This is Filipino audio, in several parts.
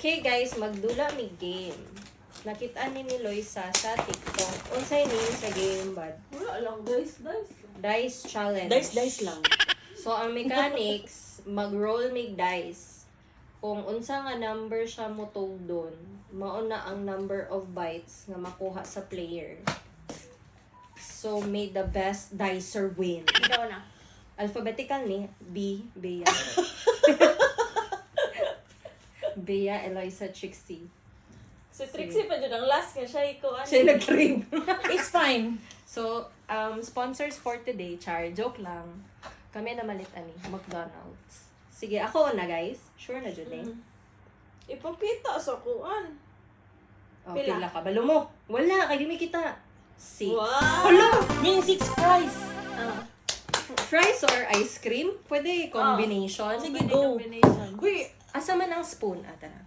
Okay guys, magdula mi game. Nakita ni Loisa sa TikTok. Unsay name sa game bad? Wala lang, dice. Dice challenge. Dice lang. So ang mechanics, mag-roll mig dice. Kung unsa nga number siya motog doon, mao na ang number of bites nga makuha sa player. So may the best dicer win. Ikaw na. Alphabetical ni B, Bea. Bea, Eloisa, Trixie. Si Trixie pa dyan, ang last nga siya, ikaw ano. Siya nag-crave. It's fine. So, sponsors for today, char, joke lang. Kami na malit ani, McDonald's. Sige, ako na guys. Sure na dyan eh. Ipakita sa kuan. Oh, Pila? pila ka. Balo mo. Wala, kayo may kita. 6. Wow! Hala! Mean 6 fries. Fries or ice cream? Pwede combination. Sige, Pwede go. combination. Uy, asa man ang spoon? Ata na.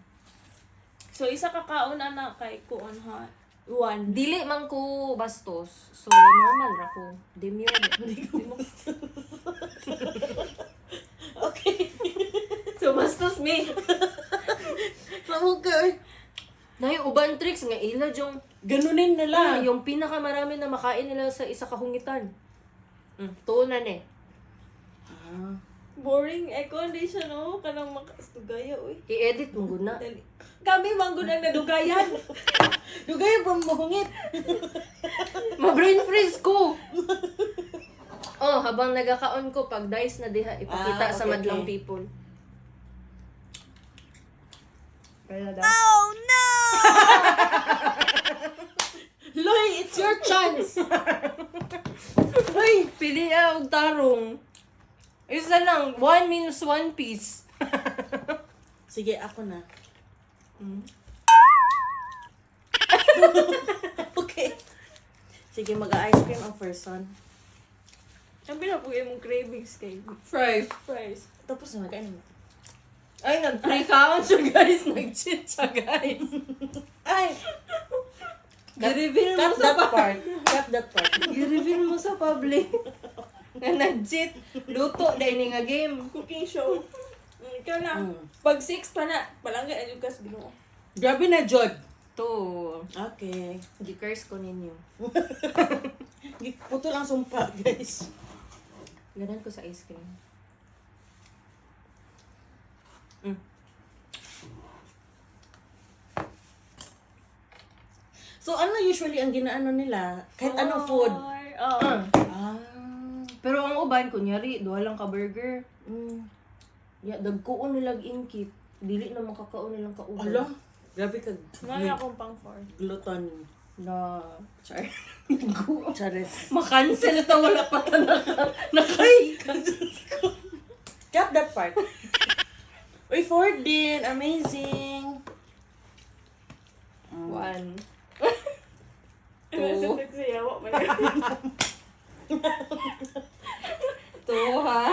So, isa kakaon na kay kuan ha. 1. Dili man ko bastos. So, normal ra ko. Demure. Okay. So, bastos me. Samog ka. Na yung uban tricks nga ila yung Ganunin nila. yung pinakamarami na makain nila sa isa kahungitan. Tuunan eh. Boring. Hindi siya, no? Kanang makastugaya, uy. I-edit mo guna. Dali. Kami manggod ang nadugayan. Dugay pa mahungit. Ma-brain freeze ko! Oh, habang nagakaon ko, pag dice na diha, ipakita sa okay, madlang okay. people. Kaya daw. Oh, no! Loy, it's your chance! Hoy, pili og tarong. Isa lang, 1 minus 1 piece. Sige, ako na. Okay. Sige, mag-ice cream ang first one. Ang pinapugi mong cravings kay Fries. fries. Tapos na, kainin mo. Ay, nag-pre-count siya guys. Nag-cheat siya guys. Ay! I-reveal mo Cut sa that part. Cut that part. I-reveal mo sa public. Na nag-cheat. Luto dahil nga game. Cooking show. Ikaw na. Mm. Pag 6 pa na, palangga ang yugas ginoo. Grabe na, Jod. To. Okay. Gi-curse ko ninyo. Puto lang sumpa, guys. Ganan ko sa ice cream. So, ano usually ang ginaano nila? Kahit anong food? Oo. Ah. Pero ang uban, kunyari, duha lang ka burger. Mm. Ya, dagkuon nilag ingkit. Dili na makakaon nilang kauban. Ala, grabe ka. May akong pang 4. Glutton. Na, char. Charis. Ma-cancel to, wala pa ta nakasikat. Cut that part. Uy, 4 din. Amazing. 1. Ano Two. sa Trixie, yawa man. 2, ha?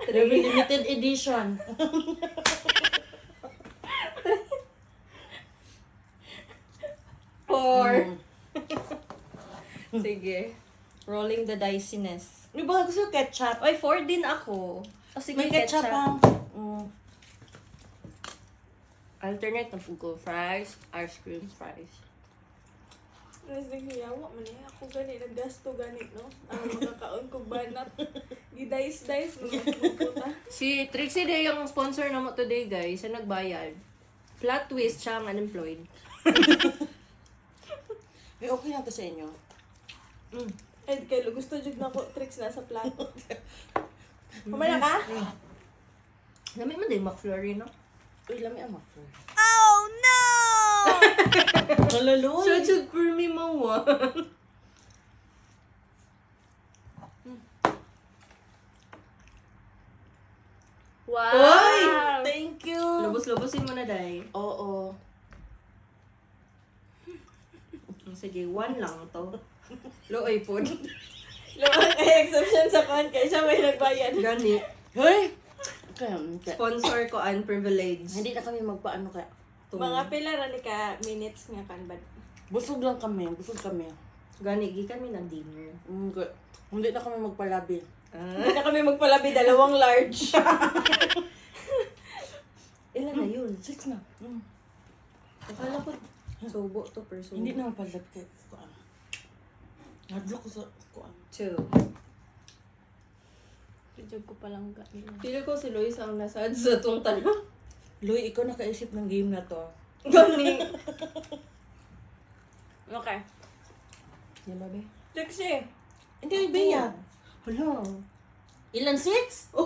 Grabe, limited edition. 4. Sige. Rolling the diciness. Uy, baka gusto ketchup. Oy, 4 din ako. O sige, May ketchup pang. Alternate na po ko. Fries, ice cream, fries. Ano sa Trixie, yawa man eh. Ako gani, naggasto gani, no? Ang makakaon ko banat. Di-dice-dice, magpupunta. Si Trixie Day yung sponsor na mo today, guys. Siya nagbayad. Plot twist, siya ang unemployed. Uy, okay lang to sa inyo. Ay, kayo, gusto jud na ko tricks na sa plato. Kumaya ka? Dami mo din McFlurry, no? Uy, lami ang maffer. Oh, no! Malaloy. Such for me, mawa. Wow! Uy, thank you. Lubos-lubosin mo na, Day. Oo. Sige, 1 lang to. Looy po. Lumang ay exception sa kan kaya siya may nagbayad. Gani. Hoy! Okay, Sponsor ko unprivileged. hindi na kami magpaano kaya. Mga pila ra ni ka minutes nga kan bad. Busog lang kami. Busog kami. Gani, gikan mi ng dinner. Hindi na kami magpalabi. Hindi na kami magpalabi, 2 large. Ilan na yun? 6 na. Akala ko, subo to per subo. Hindi na mapalag kay kuan. Nadlo ko sa kuan. 2. Pidjog ko palang ganito. Pili ko si Lois ang nasad sa itong tanong. Loy, ikaw nakaisip ng game na to. Gani. Okay. Yan ba, be? Trixie. Hindi, Bea. Hala. Ilan 6?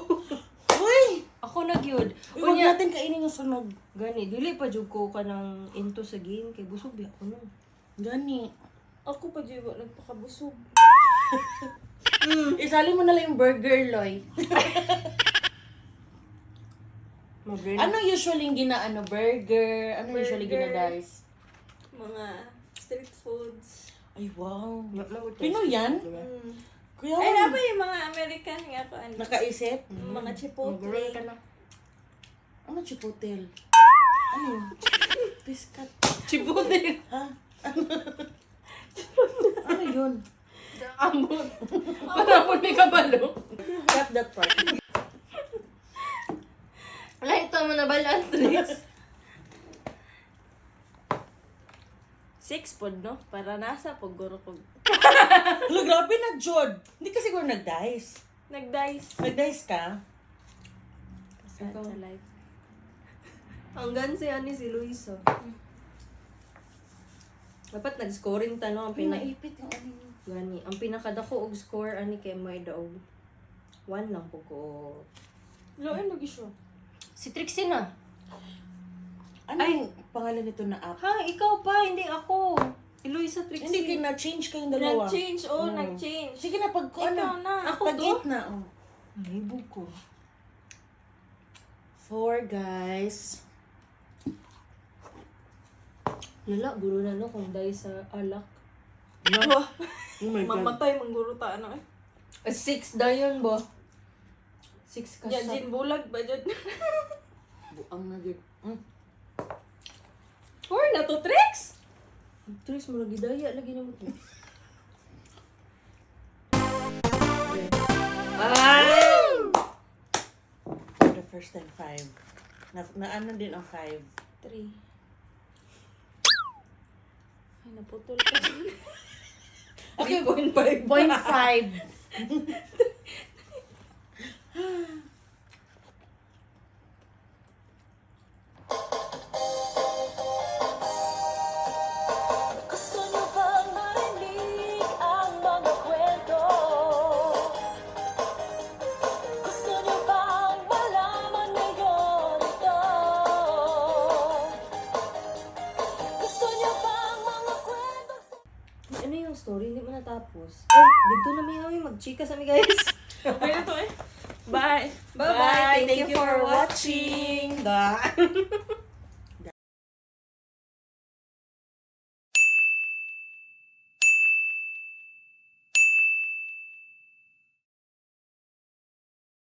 Uy! Ako na gyud. Uy, huwag Unya, natin kainin yung sunog. gani, dili pa jud ko ka ng into sa game kay busog di ako no. Gani. Ako pa Diyo nagpakabusog. Isali mo na lang yung burger, Loy. Mabril. Ano usually yung ginaano? Burger? Ano usually Burger. gina-dice? Mga street foods. Ay, wow. Pinoy Pinoy yan? Mm. Kuya, Ay, dapat yung mga American nga ko. Ano? nakaisip? Mga chipotle. Magrol ka na. Ano chipotle? Ano yun? Piskat. Chipotle. Ha? Ano yun? Ambot. Para po may kabalo. Cut that part. Wala ito mo na balaan, Trix. 6 pod, no? Para nasa paguro ko. Hello, grabe na, Jod. Hindi ka siguro nag-dice. Nag-dice. Nag-dice ka? Sa life. Hanggang si ani si Luisa. Dapat nag-scoring tanong ang Pinaipit yung ano yun. Gani, ang pinakadako og score ani kay may daog 1 lang po ko. Loin lagi siya. Si Trixie na. Ano yung pangalan nito na app? Ha, ikaw pa, hindi ako. Eloisa Trixie. Hindi kayo na-change kayong dalawa. Nag-change. Nag-change. Sige na, pag Ikaw ano, na. Ako tag-8 na. Oh. Nalibog ko. 4, guys. Lala, guro na no kung dahil sa alak. Wah. Oh my God. Mamatay, mangguro ta, ano eh. 6 dayon ba? 6 ka Yan, sa. Jin bulag ba dyan? Buang na din. 4 na to, Trix! Trix, mo lagi daya, lagi na mo to. For the first time, 5. Na ano din ang 5. 3. Ay, naputol ka. Okay, 3.5. 0.5. Gusto niyo bang marinig ang mga kwento? Gusto niyo bang malaman ngayon ito? Gusto niyo bang mga kwento? Ano yung story? Hindi mo natapos. Oh, dito na may kami mag-chika sa mi guys. Okay na to eh. Bye! Bye-bye. Thank you for watching.